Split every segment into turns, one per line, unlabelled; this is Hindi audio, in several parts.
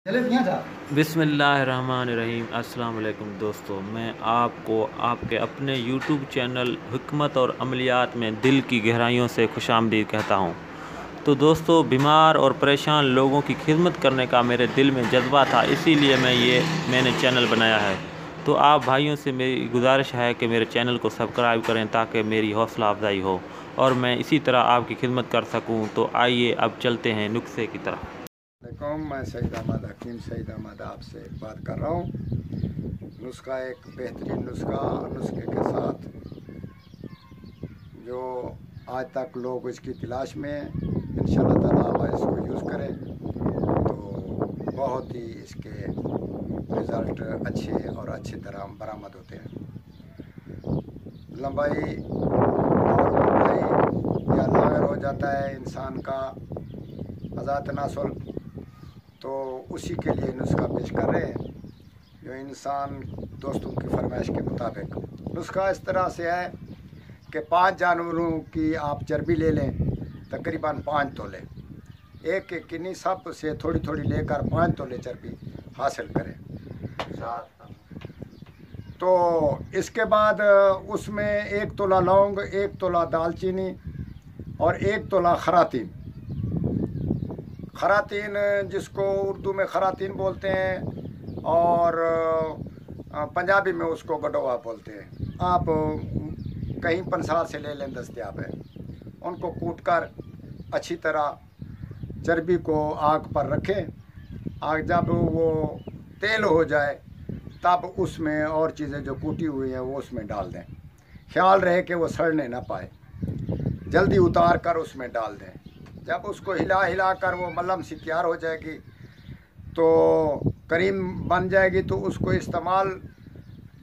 बिस्मिल्लाहिर्रहमानिर्रहीम। अस्सलाम वालेकुम दोस्तों, मैं आपको आपके अपने यूट्यूब चैनल हिकमत और अमलियात में दिल की गहराइयों से खुशामदीद कहता हूँ। तो दोस्तों, बीमार और परेशान लोगों की खिदमत करने का मेरे दिल में जज्बा था, इसीलिए मैंने चैनल बनाया है। तो आप भाइयों से मेरी गुजारिश है कि मेरे चैनल को सब्सक्राइब करें ताकि मेरी हौसला अफजाई हो और मैं इसी तरह आपकी खिदमत कर सकूँ। तो आइए अब चलते हैं नुस्खे की तरफ।
मैं सईद अहमद हकीम सईद अहमद आपसे बात कर रहा हूँ। नुस्खा एक बेहतरीन नुस्खे के साथ जो आज तक लोग इसकी तलाश में, इंशाअल्लाह ताला आप इसको यूज़ करें तो बहुत ही इसके रिज़ल्ट अच्छे और अच्छी तरह बरामद होते हैं। लंबाई और मोटाई या लागर हो जाता है इंसान का आज़ाद तनासुल, तो उसी के लिए नुस्खा पेश कर रहे हैं जो इंसान दोस्तों की फरमाइश के मुताबिक। नुस्खा इस तरह से है कि 5 जानवरों की आप चर्बी ले लें, तकरीबन 5 तोले, एक एक किन्नी सब से थोड़ी थोड़ी लेकर 5 तोले चर्बी हासिल करें। तो इसके बाद उसमें 1 तोला लौंग, 1 तोला दालचीनी और 1 तोला खरातीन। खरातीन जिसको उर्दू में खरातीन बोलते हैं और पंजाबी में उसको गडोवा बोलते हैं। आप कहीं पंसार से ले लें, दस्तयाब है। उनको कूट कर अच्छी तरह चर्बी को आग पर रखें। आग जब वो तेल हो जाए तब उसमें और चीज़ें जो कूटी हुई हैं वो उसमें डाल दें। ख्याल रहे कि वो सड़ने ना पाए, जल्दी उतार कर उसमें डाल दें। जब उसको हिला हिला कर वो मलम सी तैयार हो जाएगी तो करीम बन जाएगी, तो उसको इस्तेमाल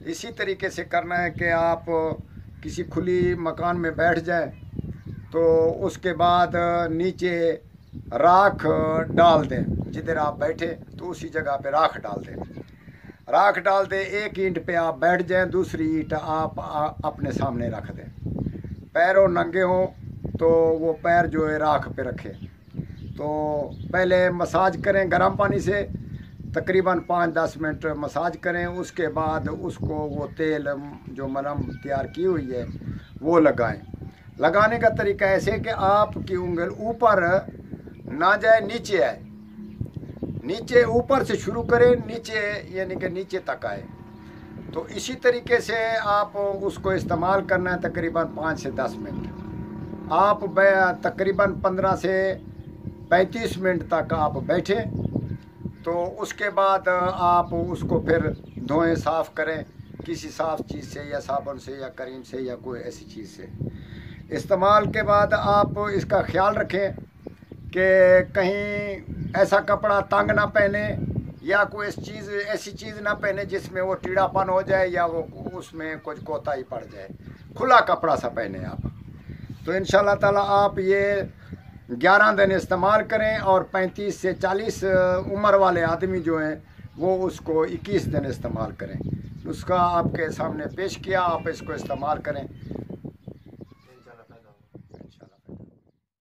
इसी तरीके से करना है कि आप किसी खुली मकान में बैठ जाएं तो उसके बाद नीचे राख डाल दें। जिधर आप बैठे तो उसी जगह पे राख डाल दें। राख डाल दें, एक ईंट पे आप बैठ जाएं, दूसरी ईंट आप अपने सामने रख दें। पैरों नंगे हों तो वो पैर जो है राख पे रखें। तो पहले मसाज करें गर्म पानी से, तकरीबन 5-10 मिनट मसाज करें। उसके बाद उसको वो तेल जो मलम तैयार की हुई है वो लगाएं। लगाने का तरीका ऐसे कि आपकी उंगल ऊपर ना जाए, नीचे आए। नीचे ऊपर से शुरू करें, नीचे यानी कि नीचे तक आए। तो इसी तरीके से आप उसको इस्तेमाल करना है तकरीबन 5 से 10 मिनट। आप तकरीबन 15 से 35 मिनट तक आप बैठें, तो उसके बाद आप उसको फिर धोएं, साफ़ करें किसी साफ़ चीज़ से या साबुन से या करीम से या कोई ऐसी चीज़ से। इस्तेमाल के बाद आप इसका ख्याल रखें कि कहीं ऐसा कपड़ा तंग ना पहने या कोई ऐसी चीज़ ना पहने जिसमें वो टीढ़ापन हो जाए या वो उसमें कुछ कोताही पड़ जाए। खुला कपड़ा सा पहने आप। तो इंशाअल्लाह ताला आप ये 11 दिन इस्तेमाल करें और 35 से 40 उम्र वाले आदमी जो हैं वो उसको 21 दिन इस्तेमाल करें। उसका आपके सामने पेश किया, आप इसको इस्तेमाल करें।